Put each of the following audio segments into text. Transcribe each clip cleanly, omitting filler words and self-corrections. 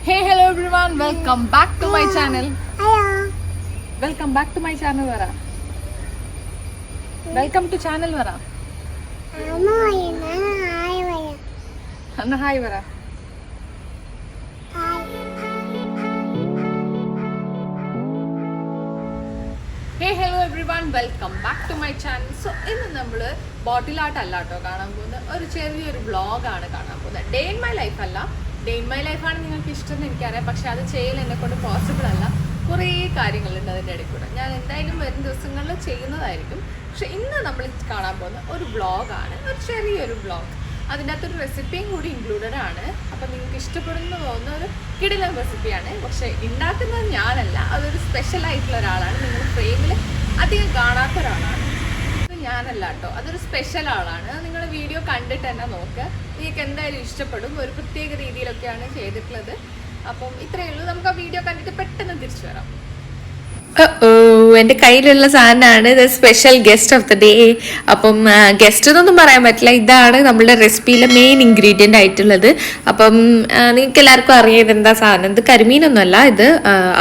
Hey, hello everyone. Welcome back to my channel. Welcome back to my channel, Vara. Welcome to channel, Vara. Anna hi, Vara. Hey, hello everyone. Welcome back to my channel. So, ഇന്ന് നമ്മൾ bottle art അല്ല കേട്ടോ കാണാൻ പോകുന്നത്, ഒരു ചെറിയൊരു വ്ളോഗാണ് കാണാൻ പോകുന്നത്. ഡേ ഇൻ മൈ ലൈഫ് അല്ല, ഡേ ഇൻ മൈ ലൈഫാണ് നിങ്ങൾക്ക് ഇഷ്ടമെന്ന് എനിക്കറിയാം, പക്ഷെ അത് ചെയ്യൽ എന്നെ കൊണ്ട് പോസിബിൾ അല്ല. കുറേ കാര്യങ്ങളുണ്ട് അതിൻ്റെ ഇടയിൽ കൂടെ. ഞാൻ എന്തായാലും വരും ദിവസങ്ങളിൽ ചെയ്യുന്നതായിരിക്കും. പക്ഷെ ഇന്ന് നമ്മൾ കാണാൻ പോകുന്ന ഒരു വ്ളോഗാണ്, ഒരു ചെറിയൊരു വ്ളോഗ്. അതിൻ്റെ അകത്തൊരു റെസിപ്പിയും കൂടി ഇൻക്ലൂഡഡ് ആണ്. അപ്പം നിങ്ങൾക്ക് ഇഷ്ടപ്പെടുന്ന പോകുന്ന ഒരു കിടിലൻ റെസിപ്പിയാണ്. പക്ഷെ ഉണ്ടാക്കുന്നത് ഞാനല്ല, അതൊരു സ്പെഷ്യൽ ആയിട്ടുള്ള ഒരാളാണ്. നിങ്ങൾ ഫ്രെയിമിൽ അധികം കാണാത്ത ഒരാളാണ്. ഇത് ഞാനല്ല കേട്ടോ, അതൊരു സ്പെഷ്യൽ ആളാണ്. നിങ്ങൾ വീഡിയോ കണ്ടിട്ട് തന്നെ നോക്കുക, നിങ്ങൾക്ക് എന്തായാലും ഇഷ്ടപ്പെടും. ഒരു പ്രത്യേക രീതിയിലൊക്കെയാണ് ചെയ്തിട്ടുള്ളത്. അപ്പം ഇത്രയേ ഉള്ളൂ. നമുക്ക് ആ വീഡിയോ കണ്ടിട്ട് പെട്ടെന്ന് തിരിച്ചു വരാം. എൻ്റെ കയ്യിലുള്ള സാധനമാണ് ഇത്, special guest of the day. അപ്പം ഗസ്റ്റ് എന്നൊന്നും പറയാൻ പറ്റില്ല, ഇതാണ് നമ്മളുടെ റെസിപ്പിയിലെ മെയിൻ ഇൻഗ്രീഡിയൻ്റ് ആയിട്ടുള്ളത്. അപ്പം നിങ്ങൾക്ക് എല്ലാവർക്കും അറിയാം ഇതെന്താ സാധനം. ഇത് കരിമീനൊന്നുമല്ല, ഇത്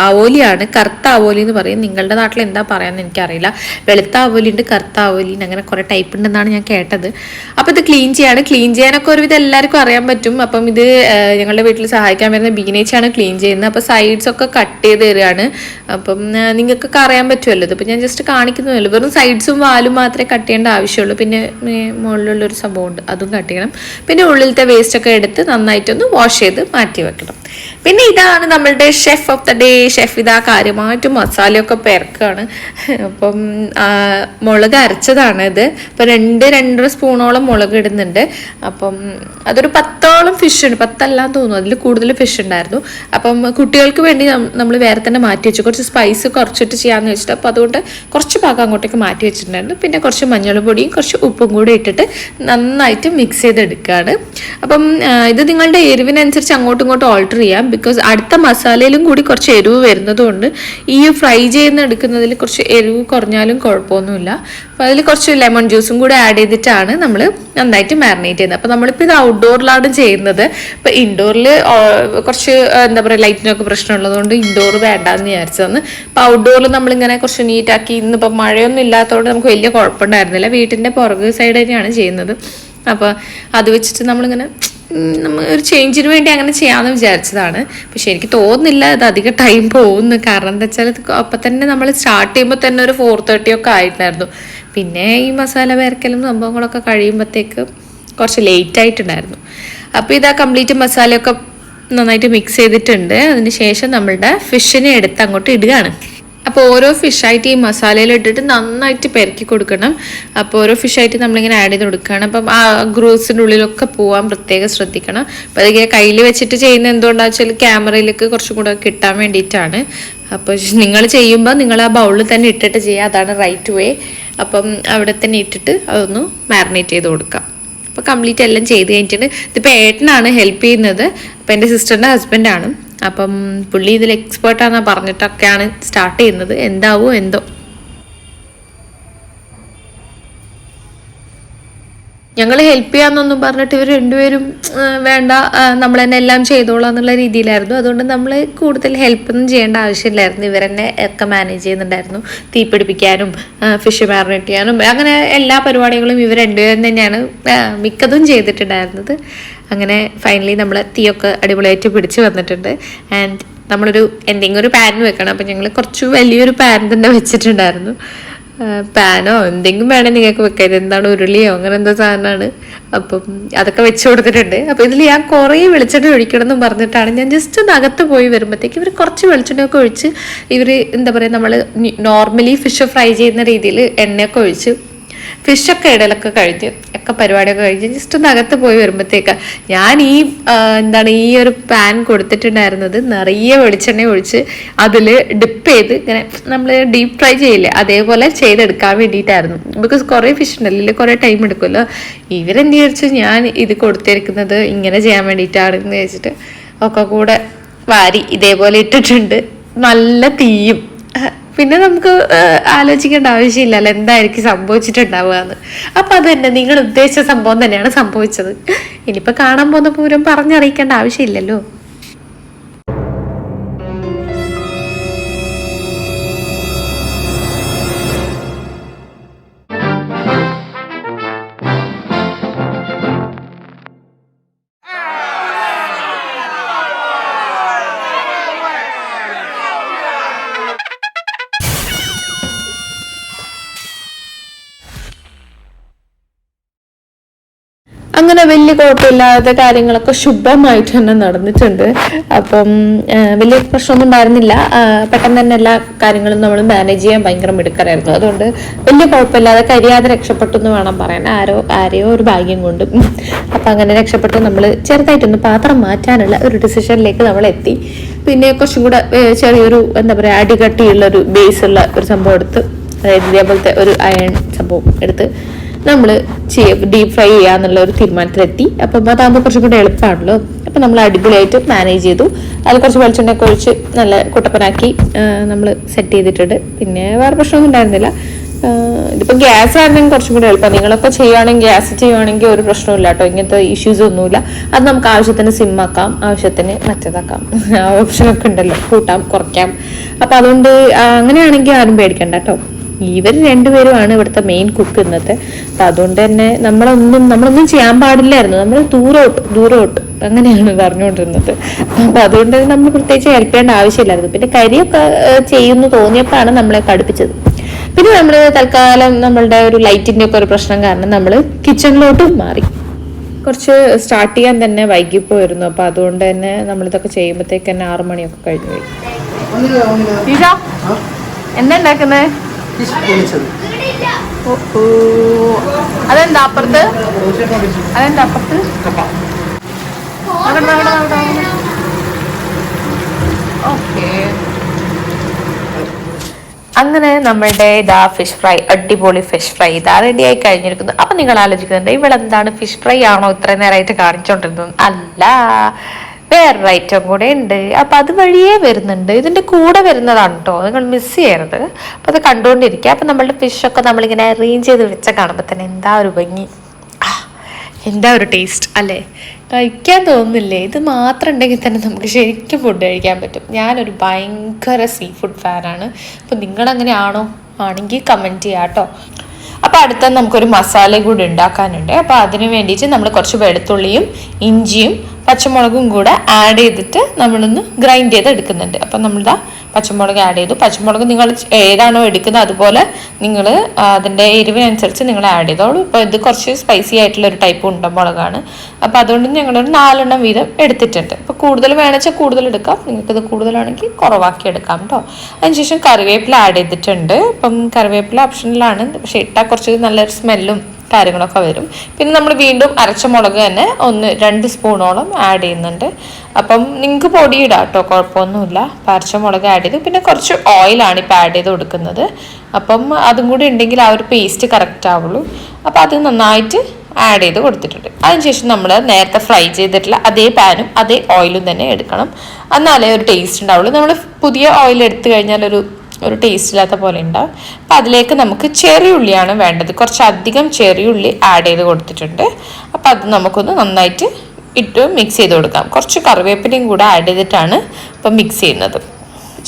ആവോലിയാണ്. കറുത്ത ആവോലി എന്ന് പറയും. നിങ്ങളുടെ നാട്ടിൽ എന്താ പറയാമെന്ന് എനിക്കറിയില്ല. വെളുത്ത ആവോലി ഉണ്ട്, കറുത്ത ആവോലി, അങ്ങനെ കുറേ ടൈപ്പ് ഉണ്ടെന്നാണ് ഞാൻ കേട്ടത്. അപ്പം ഇത് ക്ലീൻ ചെയ്യാനൊക്കെ ഒരുവിധം എല്ലാവർക്കും അറിയാൻ പറ്റും. അപ്പം ഇത് ഞങ്ങളുടെ വീട്ടിൽ സഹായിക്കാൻ വരുന്ന ബീനേച്ചാണ് ക്ലീൻ ചെയ്യുന്നത്. അപ്പോൾ സൈഡ്സ് ഒക്കെ കട്ട് ചെയ്ത് തരികയാണ്. അപ്പം നിങ്ങൾക്കൊക്കെ അറിയാൻ പറ്റുമല്ലോ. ഇതിപ്പോൾ ഞാൻ ജസ്റ്റ് കാണിക്കുന്നതല്ലോ. വെറും സൈഡ്സും വാലും മാത്രമേ കട്ട് ചെയ്യേണ്ട ആവശ്യമുള്ളൂ. പിന്നെ മുകളിലുള്ളൊരു സംഭവമുണ്ട്, അതും കട്ട് ചെയ്യണം. പിന്നെ ഉള്ളിലത്തെ വേസ്റ്റൊക്കെ എടുത്ത് നന്നായിട്ടൊന്ന് വാഷ് ചെയ്ത് മാറ്റി വെക്കണം. പിന്നെ ഇതാണ് നമ്മളുടെ chef of the day. Chef ഇതാ കാര്യമായിട്ട് മസാലയൊക്കെ പെരക്കാണ്. അപ്പം മുളക് അരച്ചതാണ് ഇത്. ഇപ്പം 2-2.5 സ്പൂണോളം മുളക് ഇടുന്നുണ്ട്. അപ്പം അതൊരു 10ഓളം ഫിഷ് ഉണ്ട്, 10 തോന്നുന്നു, അതിൽ കൂടുതൽ ഫിഷ് ഉണ്ടായിരുന്നു. അപ്പം കുട്ടികൾക്ക് വേണ്ടി നമ്മൾ വേറെ തന്നെ മാറ്റി വെച്ചു. കുറച്ച് സ്പൈസ് കുറച്ചിട്ട് ചെയ്യാമെന്ന് വെച്ചിട്ട് അപ്പോൾ അതുകൊണ്ട് കുറച്ച് ഭാഗം അങ്ങോട്ടേക്ക് മാറ്റി വെച്ചിട്ടുണ്ടായിരുന്നു. പിന്നെ കുറച്ച് മഞ്ഞൾപ്പൊടിയും കുറച്ച് ഉപ്പും കൂടി ഇട്ടിട്ട് നന്നായിട്ട് മിക്സ് ചെയ്തെടുക്കുകയാണ്. അപ്പം ഇത് നിങ്ങളുടെ എരിവിനനുസരിച്ച് അങ്ങോട്ടും ഇങ്ങോട്ടും ഓൾട്ടർ ചെയ്യാം. ബിക്കോസ് അടുത്ത മസാലയിലും കൂടി കുറച്ച് എരിവ് വരുന്നതുകൊണ്ട് ഈ ഫ്രൈ ചെയ്യുന്ന എടുക്കുന്നതിൽ കുറച്ച് എരിവ് കുറഞ്ഞാലും കുഴപ്പമൊന്നുമില്ല. അപ്പോൾ അതിൽ കുറച്ച് ലെമൺ ജ്യൂസും കൂടി ആഡ് ചെയ്തിട്ടാണ് നമ്മൾ നന്നായിട്ട് മാരിനേറ്റ് ചെയ്യുന്നത്. അപ്പോൾ നമ്മളിപ്പോൾ ഇത് ഔട്ട്ഡോറിലാണ് ചെയ്യുന്നത്. ഇപ്പോൾ ഇൻഡോറിൽ കുറച്ച് എന്താ പറയുക ലൈറ്റിനൊക്കെ പ്രശ്നമുള്ളതുകൊണ്ട് ഇൻഡോർ വേണ്ടാന്ന് വിചാരിച്ചതെന്ന്. അപ്പോൾ ഔട്ട്ഡോറിൽ നമ്മളിങ്ങനെ കുറച്ച് നീറ്റാക്കി, ഇന്നിപ്പോൾ മഴയൊന്നും ഇല്ലാത്തതുകൊണ്ട് നമുക്ക് വലിയ കുഴപ്പമുണ്ടായിരുന്നില്ല. വീട്ടിൻ്റെ പുറകു സൈഡ് തന്നെയാണ് ചെയ്യുന്നത്. അപ്പോൾ അത് വെച്ചിട്ട് നമ്മളിങ്ങനെ ഒരു ചേഞ്ചിന് വേണ്ടി അങ്ങനെ ചെയ്യാമെന്ന് വിചാരിച്ചതാണ്. പക്ഷെ എനിക്ക് തോന്നുന്നില്ല ഇത് അധികം ടൈം പോകുന്നു. കാരണം എന്താ വെച്ചാൽ അപ്പം തന്നെ നമ്മൾ സ്റ്റാർട്ട് ചെയ്യുമ്പോൾ തന്നെ ഒരു 4:30 ഒക്കെ ആയിട്ടുണ്ടായിരുന്നു. പിന്നെ ഈ മസാല വരക്കലും സംഭവങ്ങളൊക്കെ കഴിയുമ്പോഴത്തേക്ക് കുറച്ച് ലേറ്റ് ആയിട്ടുണ്ടായിരുന്നു. അപ്പോൾ ഇതാ കംപ്ലീറ്റ് മസാലയൊക്കെ നന്നായിട്ട് മിക്സ് ചെയ്തിട്ടുണ്ട്. അതിന് ശേഷം നമ്മളുടെ ഫിഷിനെ എടുത്ത് അങ്ങോട്ട് ഇടുകയാണ്. അപ്പോൾ ഓരോ ഫിഷായിട്ട് ഈ മസാലയിൽ ഇട്ടിട്ട് നന്നായിട്ട് പെരക്കി കൊടുക്കണം. അപ്പോൾ ഓരോ ഫിഷായിട്ട് നമ്മളിങ്ങനെ ആഡ് ചെയ്ത് കൊടുക്കുകയാണ്. അപ്പം ആ ഗ്രൂസിൻ്റെ ഉള്ളിലൊക്കെ പോകാൻ പ്രത്യേകം ശ്രദ്ധിക്കണം. അപ്പോൾ അതിങ്ങനെ കയ്യിൽ വെച്ചിട്ട് ചെയ്യുന്ന എന്തുകൊണ്ടാണെന്ന് വെച്ചാൽ ക്യാമറയിലേക്ക് കുറച്ചും കൂടെ കിട്ടാൻ വേണ്ടിയിട്ടാണ്. അപ്പോൾ നിങ്ങൾ ചെയ്യുമ്പോൾ നിങ്ങൾ ആ ബൗളിൽ തന്നെ ഇട്ടിട്ട് ചെയ്യുക, അതാണ് റൈറ്റ് വേ. അപ്പം അവിടെ തന്നെ ഇട്ടിട്ട് അതൊന്ന് മാരിനേറ്റ് ചെയ്ത് കൊടുക്കാം. അപ്പോൾ കംപ്ലീറ്റ് എല്ലാം ചെയ്ത് കഴിഞ്ഞിട്ടുണ്ട്. ഇതിപ്പോൾ ഏട്ടനാണ് ഹെൽപ്പ് ചെയ്യുന്നത്. അപ്പോൾ എൻ്റെ സിസ്റ്ററിൻ്റെ ഹസ്ബൻഡാണ്. അപ്പം പുള്ളി ഇതിൽ എക്സ്പേർട്ടാണെന്ന് പറഞ്ഞിട്ടൊക്കെയാണ് സ്റ്റാർട്ട് ചെയ്യുന്നത്. എന്താവോ എന്തോ. ഞങ്ങൾ ഹെൽപ്പ് ചെയ്യാമെന്നൊന്നും പറഞ്ഞിട്ട് ഇവർ രണ്ടുപേരും വേണ്ട നമ്മൾ തന്നെ എല്ലാം ചെയ്തോളാം എന്നുള്ള രീതിയിലായിരുന്നു. അതുകൊണ്ട് നമ്മൾ കൂടുതൽ ഹെൽപ്പൊന്നും ചെയ്യേണ്ട ആവശ്യമില്ലായിരുന്നു. ഇവർ തന്നെ ഒക്കെ മാനേജ് ചെയ്യുന്നുണ്ടായിരുന്നു. തീ പിടിപ്പിക്കാനും ഫിഷ് മാരിനേറ്റ് ചെയ്യാനും അങ്ങനെ എല്ലാ പരിപാടികളും ഇവർ രണ്ടുപേരും തന്നെയാണ് മിക്കതും ചെയ്തിട്ടുണ്ടായിരുന്നത്. അങ്ങനെ ഫൈനലി നമ്മൾ തീയൊക്കെ അടിപൊളിയായിട്ട് പിടിച്ച് വന്നിട്ടുണ്ട്. ആൻഡ് നമ്മളൊരു എന്തെങ്കിലും ഒരു പാൻ വെക്കണം. അപ്പം ഞങ്ങൾ കുറച്ച് വലിയൊരു പാൻ തന്നെ വെച്ചിട്ടുണ്ടായിരുന്നു. പാനോ എന്തെങ്കിലും വേണേൽ നിങ്ങൾക്ക് വെക്കാം. ഇതെന്താണ്, ഉരുളിയോ അങ്ങനെ എന്തോ സാധനമാണ്. അപ്പം അതൊക്കെ വെച്ച് കൊടുത്തിട്ടുണ്ട്. അപ്പോൾ ഇതിൽ ഞാൻ കുറേ വെളിച്ചെണ്ണ ഒഴിക്കണം എന്ന് പറഞ്ഞിട്ടാണ് ഞാൻ ജസ്റ്റ് ഒന്ന് അകത്ത് പോയി വരുമ്പോഴത്തേക്ക് ഇവർ കുറച്ച് വെളിച്ചെണ്ണയൊക്കെ ഒഴിച്ച് ഇവർ എന്താ പറയുക നമ്മൾ നോർമലി ഫിഷ് ഫ്രൈ ചെയ്യുന്ന രീതിയിൽ എണ്ണയൊക്കെ ഒഴിച്ച് ഫിഷൊക്കെ ഇടലൊക്കെ കഴിഞ്ഞ് ഒക്കെ പരിപാടിയൊക്കെ കഴിഞ്ഞ് ജസ്റ്റ് ഒന്ന് അകത്ത് പോയി വരുമ്പോഴത്തേക്ക് ഞാൻ ഈ ഒരു പാൻ കൊടുത്തിട്ടുണ്ടായിരുന്നത് നിറയെ വെളിച്ചെണ്ണ ഒഴിച്ച് അതിൽ ഡിപ്പ് ചെയ്ത് ഇങ്ങനെ നമ്മൾ ഡീപ്പ് ഫ്രൈ ചെയ്യില്ലേ അതേപോലെ ചെയ്തെടുക്കാൻ വേണ്ടിയിട്ടായിരുന്നു. ബിക്കോസ് കുറേ ഫിഷ് ഉണ്ടല്ലോ, കുറേ ടൈം എടുക്കുമല്ലോ. ഇവരെന്ത് വിചാരിച്ചു ഞാൻ ഇത് കൊടുത്തിരിക്കുന്നത് ഇങ്ങനെ ചെയ്യാൻ വേണ്ടിയിട്ടാണെന്ന് വെച്ചിട്ട് ഒക്കെ കൂടെ വാരി ഇതേപോലെ ഇട്ടിട്ടുണ്ട്. നല്ല തീയും. പിന്നെ നമുക്ക് ആലോചിക്കേണ്ട ആവശ്യമില്ലല്ലോ എന്തായിരിക്കും സംഭവിച്ചിട്ടുണ്ടാവുക എന്ന്. അപ്പം അത് തന്നെ നിങ്ങൾ ഉദ്ദേശിച്ച സംഭവം തന്നെയാണ് സംഭവിച്ചത്. ഇനിയിപ്പോൾ കാണാൻ പോകുന്ന പൂരം പറഞ്ഞറിയിക്കേണ്ട ആവശ്യമില്ലല്ലോ. അങ്ങനെ വലിയ കുഴപ്പമില്ലാത്ത കാര്യങ്ങളൊക്കെ ശുഭമായിട്ട് തന്നെ നടന്നിട്ടുണ്ട്. അപ്പം വലിയ പ്രശ്നമൊന്നും ഉണ്ടായിരുന്നില്ല. പെട്ടെന്ന് തന്നെ എല്ലാ കാര്യങ്ങളും നമ്മൾ മാനേജ് ചെയ്യാൻ ഭയങ്കര മിടുക്കരായിരുന്നു. അതുകൊണ്ട് വലിയ കുഴപ്പമില്ലാതെ കരിയാതെ രക്ഷപ്പെട്ടു എന്ന് വേണം പറയാൻ. ആരെയോ ഒരു ഭാഗ്യം കൊണ്ട്. അപ്പം അങ്ങനെ രക്ഷപ്പെട്ട് നമ്മൾ ചെറുതായിട്ടൊന്ന് പാത്രം മാറ്റാനുള്ള ഒരു ഡിസിഷനിലേക്ക് നമ്മൾ എത്തി. പിന്നെ കുറച്ചും കൂടെ ചെറിയൊരു എന്താ പറയുക അടികട്ടിയുള്ള ഒരു ബേസുള്ള ഒരു സംഭവം എടുത്ത്, അതായത് ഇതേപോലത്തെ ഒരു അയൺ സംഭവം എടുത്ത് നമ്മൾ ഡീപ് ഫ്രൈ ചെയ്യാന്നുള്ള ഒരു തീരുമാനത്തിലെത്തി. അപ്പം അതാകുമ്പോൾ കുറച്ചും കൂടെ എളുപ്പമാണല്ലോ. അപ്പം നമ്മൾ അടിപൊളിയായിട്ട് മാനേജ് ചെയ്തു. അതിൽ കുറച്ച് വെളിച്ചെണ്ണയൊക്കെ ഒഴിച്ച് നല്ല കുട്ടപ്പനാക്കി നമ്മൾ സെറ്റ് ചെയ്തിട്ടുണ്ട്. പിന്നെ വേറെ പ്രശ്നമൊന്നും ഉണ്ടായിരുന്നില്ല. ഇതിപ്പോൾ ഗ്യാസ് ആയിരുന്നെങ്കിൽ കുറച്ചും കൂടെ എളുപ്പം. നിങ്ങളൊക്കെ ചെയ്യുകയാണെങ്കിൽ ഗ്യാസ് ചെയ്യുകയാണെങ്കിൽ ഒരു പ്രശ്നമില്ല കേട്ടോ, ഇങ്ങനത്തെ ഇഷ്യൂസ് ഒന്നുമില്ല. അത് നമുക്ക് ആവശ്യത്തിന് സിമ്മാക്കാം, ആവശ്യത്തിന് മറ്റേതാക്കാം, ഓപ്ഷനൊക്കെ ഉണ്ടല്ലോ, കൂട്ടാം കുറയ്ക്കാം. അപ്പം അതുകൊണ്ട് അങ്ങനെയാണെങ്കിൽ ആരും പേടിക്കണ്ട കേട്ടോ. ഇവർ രണ്ടുപേരുമാണ് ഇവിടുത്തെ മെയിൻ കുക്ക് ഇന്നത്തെ. അപ്പം അതുകൊണ്ട് തന്നെ നമ്മളൊന്നും ചെയ്യാൻ പാടില്ലായിരുന്നു. നമ്മൾ ദൂരോട്ട് അങ്ങനെയാണ് പറഞ്ഞുകൊണ്ടിരുന്നത്. അപ്പം അതുകൊണ്ട് നമ്മൾ പ്രത്യേകിച്ച് ഹെൽപ്പ് ചെയ്യേണ്ട ആവശ്യമില്ലായിരുന്നു. പിന്നെ കരിയൊക്കെ ചെയ്യുന്നു തോന്നിയപ്പോഴാണ് നമ്മളെ കടുപ്പിച്ചത്. പിന്നെ നമ്മൾ തൽക്കാലം നമ്മളുടെ ഒരു ലൈറ്റിന്റെ ഒക്കെ ഒരു പ്രശ്നം കാരണം നമ്മൾ കിച്ചണിലോട്ടും മാറി. കുറച്ച് സ്റ്റാർട്ട് ചെയ്യാൻ തന്നെ വൈകിപ്പോയിരുന്നു. അപ്പം അതുകൊണ്ട് തന്നെ നമ്മളിതൊക്കെ ചെയ്യുമ്പോഴത്തേക്ക് തന്നെ 6 മണിയൊക്കെ കഴിഞ്ഞു പോയി. എന്താ ഉണ്ടാക്കുന്നത്? അതെന്താ അപ്പുറത്ത്? ഓക്കെ. അങ്ങനെ നമ്മളുടെ ഇതാ ഫിഷ് ഫ്രൈ, അടിപൊളി ഫിഷ് ഫ്രൈ ഇതാ റെഡി ആയി കഴിഞ്ഞിരിക്കുന്നു. അപ്പൊ നിങ്ങൾ ആലോചിക്കുന്നുണ്ട് ഇവളെന്താണ് ഫിഷ് ഫ്രൈ ആണോ ഇത്രയും നേരമായിട്ട് കാണിച്ചോണ്ടിരുന്നത്? അല്ല, വേറൊരു ഐറ്റം കൂടെ ഉണ്ട്. അപ്പൊ അത് വഴിയേ വരുന്നുണ്ട്, ഇതിന്റെ കൂടെ വരുന്നതാണ് കേട്ടോ, നിങ്ങൾ മിസ് ചെയ്യരുത്. അപ്പൊ അത് കണ്ടുകൊണ്ടിരിക്കുക. അപ്പൊ നമ്മളുടെ ഫിഷൊക്കെ നമ്മളിങ്ങനെ അറേഞ്ച് ചെയ്ത് വെച്ച കാണുമ്പോൾ തന്നെ എന്താ ഒരു ഭംഗി, എന്താ ഒരു ടേസ്റ്റ് അല്ലേ? കഴിക്കാൻ തോന്നുന്നില്ലേ? ഇത് മാത്രം ഉണ്ടെങ്കിൽ തന്നെ നമുക്ക് ശരിക്കും ഫുഡ് കഴിക്കാൻ പറ്റും. ഞാനൊരു ഭയങ്കര സീ ഫുഡ് ഫാനാണ്. അപ്പം നിങ്ങളങ്ങനെ ആണെങ്കിൽ കമൻറ്റ് ചെയ്യാം കേട്ടോ. അപ്പോൾ അടുത്ത നമുക്കൊരു മസാല കൂടി ഉണ്ടാക്കാനുണ്ട്. അപ്പോൾ അതിന് വേണ്ടിയിട്ട് നമ്മൾ കുറച്ച് വെളുത്തുള്ളിയും ഇഞ്ചിയും പച്ചമുളകും കൂടെ ആഡ് ചെയ്തിട്ട് നമ്മളൊന്ന് ഗ്രൈൻഡ് ചെയ്ത് എടുക്കുന്നുണ്ട്. അപ്പം നമ്മളിതാ പച്ചമുളക് ആഡ് ചെയ്തു. പച്ചമുളക് നിങ്ങൾ ഏതാണോ എടുക്കുന്നത് അതുപോലെ നിങ്ങൾ അതിൻ്റെ എരിവിനനുസരിച്ച് നിങ്ങൾ ആഡ് ചെയ്തോളൂ. ഇപ്പോൾ ഇത് കുറച്ച് സ്പൈസി ആയിട്ടുള്ള ഒരു ടൈപ്പ് ഉണ്ടമുളകാണ്. അപ്പോൾ അതുകൊണ്ട് ഞങ്ങളൊരു 4 എണ്ണം വീതം എടുത്തിട്ടുണ്ട്. അപ്പോൾ കൂടുതൽ വേണമെച്ചാൽ കൂടുതൽ എടുക്കാം, നിങ്ങൾക്കിത് കൂടുതലാണെങ്കിൽ കുറവാക്കി എടുക്കാം കേട്ടോ. അതിനുശേഷം കറിവേപ്പില ആഡ് ചെയ്തിട്ടുണ്ട്. അപ്പം കറിവേപ്പില ഓപ്ഷനിലാണ്, പക്ഷേ ഇട്ടാൽ കുറച്ച് നല്ലൊരു സ്മെല്ലും കാര്യങ്ങളൊക്കെ വരും. പിന്നെ നമ്മൾ വീണ്ടും അരച്ച മുളക് തന്നെ 1-2 സ്പൂണോളം ആഡ് ചെയ്യുന്നുണ്ട്. അപ്പം നിങ്ങൾക്ക് പൊടിയിടാം കേട്ടോ, കുഴപ്പമൊന്നുമില്ല. അരച്ച മുളക് ആഡ് ചെയ്തു. പിന്നെ കുറച്ച് ഓയിലാണ് ഇപ്പോൾ ആഡ് ചെയ്ത് കൊടുക്കുന്നത്. അപ്പം അതും കൂടി ഉണ്ടെങ്കിൽ ആ ഒരു പേസ്റ്റ് കറക്റ്റ് ആവുള്ളൂ. അപ്പം അത് നന്നായിട്ട് ആഡ് ചെയ്ത് കൊടുത്തിട്ടുണ്ട്. അതിനുശേഷം നമ്മൾ നേരത്തെ ഫ്രൈ ചെയ്തിട്ടുള്ള അതേ പാനും അതേ ഓയിലും തന്നെ എടുക്കണം, എന്നാലേ ഒരു ടേസ്റ്റ് ഉണ്ടാവുള്ളൂ. നമ്മൾ പുതിയ ഓയിൽ എടുത്തു കഴിഞ്ഞാൽ ഒരു ടേസ്റ്റ് ഇല്ലാത്ത പോലെ ഉണ്ടാവും. അപ്പം അതിലേക്ക് നമുക്ക് ചെറിയുള്ളിയാണ് വേണ്ടത്. കുറച്ചധികം ചെറിയുള്ളി ആഡ് ചെയ്ത് കൊടുത്തിട്ടുണ്ട്. അപ്പം അത് നമുക്കൊന്ന് നന്നായിട്ട് ഇട്ട് മിക്സ് ചെയ്ത് കൊടുക്കാം. കുറച്ച് കറിവേപ്പിലയും കൂടെ ആഡ് ചെയ്തിട്ടാണ് ഇപ്പം മിക്സ് ചെയ്യുന്നത്.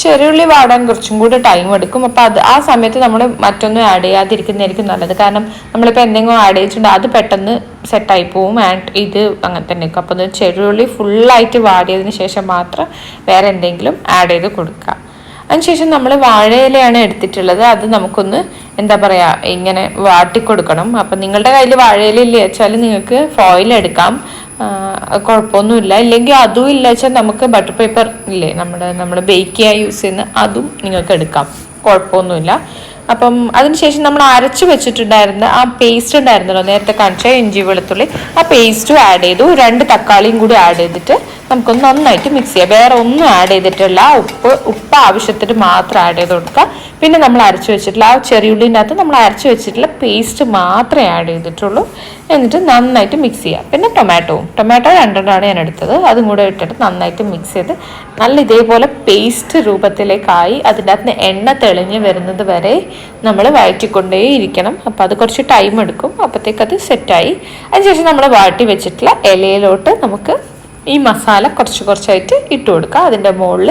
ചെറിയുള്ളി വാടാൻ കുറച്ചും കൂടെ ടൈം എടുക്കും. അപ്പോൾ ആ സമയത്ത് നമ്മൾ മറ്റൊന്നും ആഡ് ചെയ്യാതിരിക്കുന്നതായിരിക്കും നല്ലത്. കാരണം നമ്മളിപ്പോൾ എന്തെങ്കിലും ആഡ് ചെയ്തിട്ടുണ്ടെങ്കിൽ അത് പെട്ടെന്ന് സെറ്റായി പോവും. ആൻഡ് ഇത് അങ്ങനെ തന്നെ നിൽക്കും. അപ്പോൾ ചെറിയുള്ളി ഫുള്ളായിട്ട് വാടിയതിന് ശേഷം മാത്രം വേറെ എന്തെങ്കിലും ആഡ് ചെയ്ത് കൊടുക്കുക. അതിനുശേഷം നമ്മൾ വാഴയിലയാണ് എടുത്തിട്ടുള്ളത്. അത് നമുക്കൊന്ന് എന്താ പറയുക ഇങ്ങനെ വാട്ടിക്കൊടുക്കണം. അപ്പം നിങ്ങളുടെ കയ്യിൽ വാഴയില ഇല്ല വെച്ചാൽ നിങ്ങൾക്ക് ഫോയിൽ എടുക്കാം, കുഴപ്പമൊന്നുമില്ല. ഇല്ലെങ്കിൽ അതും ഇല്ല വെച്ചാൽ നമുക്ക് ബട്ടർ പേപ്പർ ഇല്ലേ നമ്മൾ ബേക്ക് ചെയ്യാൻ യൂസ് ചെയ്യുന്ന അതും നിങ്ങൾക്ക് എടുക്കാം, കുഴപ്പമൊന്നുമില്ല. അപ്പം അതിനുശേഷം നമ്മൾ അരച്ച് വെച്ചിട്ടുണ്ടായിരുന്ന ആ പേസ്റ്റ് ഉണ്ടായിരുന്നല്ലോ നേരത്തെ കാണിച്ച ഇഞ്ചി വെളുത്തുള്ളി, ആ പേസ്റ്റും ആഡ് ചെയ്തു. 2 തക്കാളിയും കൂടി ആഡ് ചെയ്തിട്ട് നമുക്കൊന്ന് നന്നായിട്ട് മിക്സ് ചെയ്യാം. വേറെ ഒന്നും ആഡ് ചെയ്തിട്ടില്ല. ഉപ്പ് ആവശ്യത്തിന് മാത്രം ആഡ് ചെയ്ത് കൊടുക്കുക. പിന്നെ നമ്മൾ അരച്ച് വെച്ചിട്ടുള്ള ആ ചെറിയുള്ളിൻ്റെ അകത്ത് നമ്മൾ അരച്ച് വെച്ചിട്ടുള്ള പേസ്റ്റ് മാത്രമേ ആഡ് ചെയ്തിട്ടുള്ളൂ. എന്നിട്ട് നന്നായിട്ട് മിക്സ് ചെയ്യാം. പിന്നെ ടൊമാറ്റോ 2 ഞാൻ എടുത്തത്, അതും കൂടെ ഇട്ടിട്ട് നന്നായിട്ട് മിക്സ് ചെയ്ത് നല്ല ഇതേപോലെ പേസ്റ്റ് രൂപത്തിലേക്കായി അതിൻ്റെ അകത്ത് എണ്ണ തെളിഞ്ഞ് വരുന്നത് വരെ നമ്മൾ വഴറ്റിക്കൊണ്ടേ ഇരിക്കണം. അപ്പോൾ അത് കുറച്ച് ടൈം എടുക്കും. അപ്പോഴത്തേക്ക് അത് സെറ്റായി. അതിനുശേഷം നമ്മൾ വാട്ടി വെച്ചിട്ടുള്ള ഇലയിലോട്ട് നമുക്ക് ഈ മസാല കുറച്ചായിട്ട് ഇട്ട് കൊടുക്കുക. അതിൻ്റെ മുകളിൽ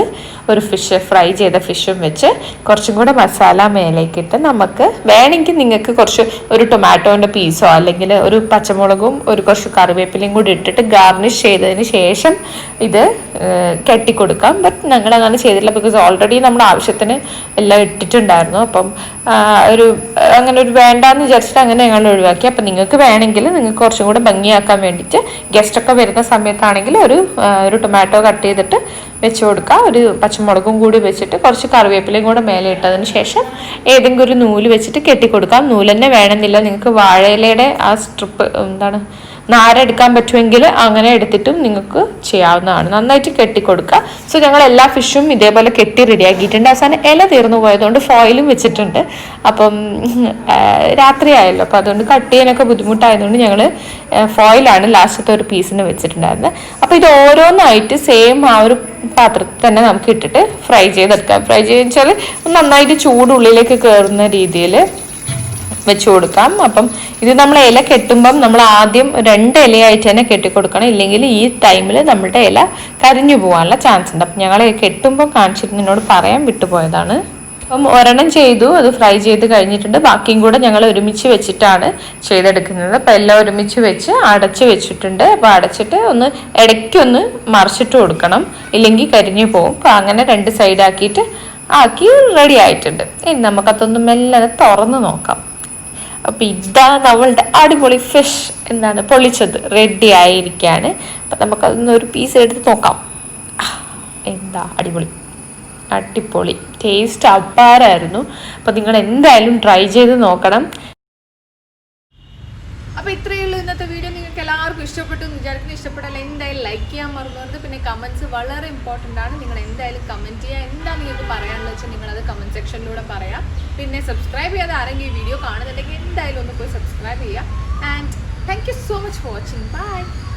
ഒരു ഫിഷ് ഫ്രൈ ചെയ്ത ഫിഷും വെച്ച് കുറച്ചും കൂടെ മസാല മേലേക്കിട്ട് നമുക്ക് വേണമെങ്കിൽ നിങ്ങൾക്ക് കുറച്ച് ഒരു ടൊമാറ്റോൻ്റെ പീസോ അല്ലെങ്കിൽ ഒരു പച്ചമുളകും ഒരു കുറച്ച് കറിവേപ്പിലയും കൂടി ഇട്ടിട്ട് ഗാർണിഷ് ചെയ്തതിന് ശേഷം ഇത് കെട്ടിക്കൊടുക്കാം. ബട്ട് ഞങ്ങൾ അങ്ങനെ ചെയ്തില്ല, ബിക്കോസ് ഓൾറെഡി നമ്മുടെ ആവശ്യത്തിന് എല്ലാം ഇട്ടിട്ടുണ്ടായിരുന്നു. അപ്പം അങ്ങനെ ഒരു വേണ്ടാന്ന് വിചാരിച്ചിട്ട് അങ്ങനെ ഞങ്ങൾ ഒഴിവാക്കി. അപ്പം നിങ്ങൾക്ക് വേണമെങ്കിൽ നിങ്ങൾക്ക് കുറച്ചും കൂടെ ഭംഗിയാക്കാൻ വേണ്ടിയിട്ട് ഗസ്റ്റൊക്കെ വരുന്ന സമയത്താണെങ്കിൽ ഒരു ടൊമാറ്റോ കട്ട് ചെയ്തിട്ട് വെച്ച് കൊടുക്കുക. ഒരു പച്ചമുളകും കൂടി വെച്ചിട്ട് കുറച്ച് കറിവേപ്പിലയും കൂടെ മേലെ ഇട്ടതിന് ശേഷം ഏതെങ്കിലും ഒരു നൂല് വെച്ചിട്ട് കെട്ടിക്കൊടുക്കാം. നൂല് തന്നെ വേണമെന്നില്ല, നിങ്ങൾക്ക് വാഴയിലയുടെ ആ സ്ട്രിപ്പ് നാരെടുക്കാൻ പറ്റുമെങ്കിൽ അങ്ങനെ എടുത്തിട്ടും നിങ്ങൾക്ക് ചെയ്യാവുന്നതാണ്. നന്നായിട്ട് കെട്ടിക്കൊടുക്കുക. സോ ഞങ്ങൾ എല്ലാ ഫിഷും ഇതേപോലെ കെട്ടി റെഡിയാക്കിയിട്ടുണ്ട്. അവസാനം ഇല തീർന്നു പോയതുകൊണ്ട് ഫോയിലും വെച്ചിട്ടുണ്ട്. അപ്പം രാത്രിയായല്ലോ, അപ്പോൾ അതുകൊണ്ട് കട്ട് ചെയ്യാനൊക്കെ ബുദ്ധിമുട്ടായതുകൊണ്ട് ഞങ്ങൾ ഫോയിലാണ് ലാസ്റ്റത്തെ ഒരു പീസിന് വെച്ചിട്ടുണ്ടായിരുന്നത്. അപ്പോൾ ഇത് ഓരോന്നായിട്ട് സെയിം ആ ഒരു പാത്രത്തിൽ തന്നെ നമുക്ക് ഇട്ടിട്ട് ഫ്രൈ ചെയ്തെടുക്കാം. ഫ്രൈ വെച്ചാൽ നന്നായിട്ട് ചൂട് ഉള്ളിലേക്ക് കയറുന്ന രീതിയിൽ വെച്ച് കൊടുക്കാം. അപ്പം ഇത് നമ്മൾ ഇല കെട്ടുമ്പം നമ്മൾ ആദ്യം 2 ഇലയായിട്ട് തന്നെ കെട്ടിക്കൊടുക്കണം, ഇല്ലെങ്കിൽ ഈ ടൈമിൽ നമ്മുടെ ഇല കരിഞ്ഞു പോകാനുള്ള ചാൻസ് ഉണ്ട്. അപ്പം ഞങ്ങൾ കെട്ടുമ്പോൾ കാണിച്ചിട്ട് എന്നോട് പറയാൻ വിട്ടുപോയതാണ്. അപ്പം ഒരെണ്ണം ചെയ്തു, അത് ഫ്രൈ ചെയ്ത് കഴിഞ്ഞിട്ടുണ്ട്. ബാക്കിയും കൂടെ ഞങ്ങൾ ഒരുമിച്ച് വെച്ചിട്ടാണ് ചെയ്തെടുക്കുന്നത്. അപ്പം എല്ലാം ഒരുമിച്ച് വെച്ച് അടച്ച് വെച്ചിട്ടുണ്ട്. അപ്പോൾ അടച്ചിട്ട് ഇടയ്ക്കൊന്ന് മറിച്ചിട്ട് കൊടുക്കണം, ഇല്ലെങ്കിൽ കരിഞ്ഞു പോകും. അപ്പം അങ്ങനെ 2 സൈഡാക്കിയിട്ട് റെഡി ആയിട്ടുണ്ട്. ഇനി നമുക്കതൊന്ന് മെല്ലെ തുറന്ന് നോക്കാം. അപ്പം ഇതാ നമ്മളുടെ അടിപൊളി ഫിഷ് പൊള്ളിച്ചത് റെഡി ആയിരിക്കുകയാണ്. അപ്പം നമുക്കതൊന്ന് ഒരു പീസ് എടുത്ത് നോക്കാം. എന്താ അടിപൊളി ടേസ്റ്റ് അപ്പാരായിരുന്നു. അപ്പം നിങ്ങൾ എന്തായാലും ട്രൈ ചെയ്ത് നോക്കണം. അപ്പോൾ ഇത്രയേ ഉള്ളൂ ഇന്നത്തെ വീഡിയോ. നിങ്ങൾക്ക് എല്ലാവർക്കും ഇഷ്ടപ്പെട്ടു എന്ന് വിചാരിക്കുന്നു. ഇഷ്ടപ്പെട്ടാൽ എന്തായാലും ലൈക്ക് ചെയ്യാൻ മറന്നുകൊണ്ട്. പിന്നെ കമൻറ്റ്സ് വളരെ ഇമ്പോർട്ടൻ്റ് ആണ്. നിങ്ങൾ എന്തായാലും കമൻറ്റ് ചെയ്യുക. എന്താ നിങ്ങൾക്ക് പറയാനുള്ളത് വെച്ചാൽ നിങ്ങളത് കമൻറ്റ് സെക്ഷനിലൂടെ പറയാം. പിന്നെ സബ്സ്ക്രൈബ് ചെയ്യാതെ ആരെങ്കിലും ഈ വീഡിയോ കാണുന്നുണ്ടെങ്കിൽ എന്തായാലും ഒന്ന് പോയി സബ്സ്ക്രൈബ് ചെയ്യുക. And thank you so much for watching. By.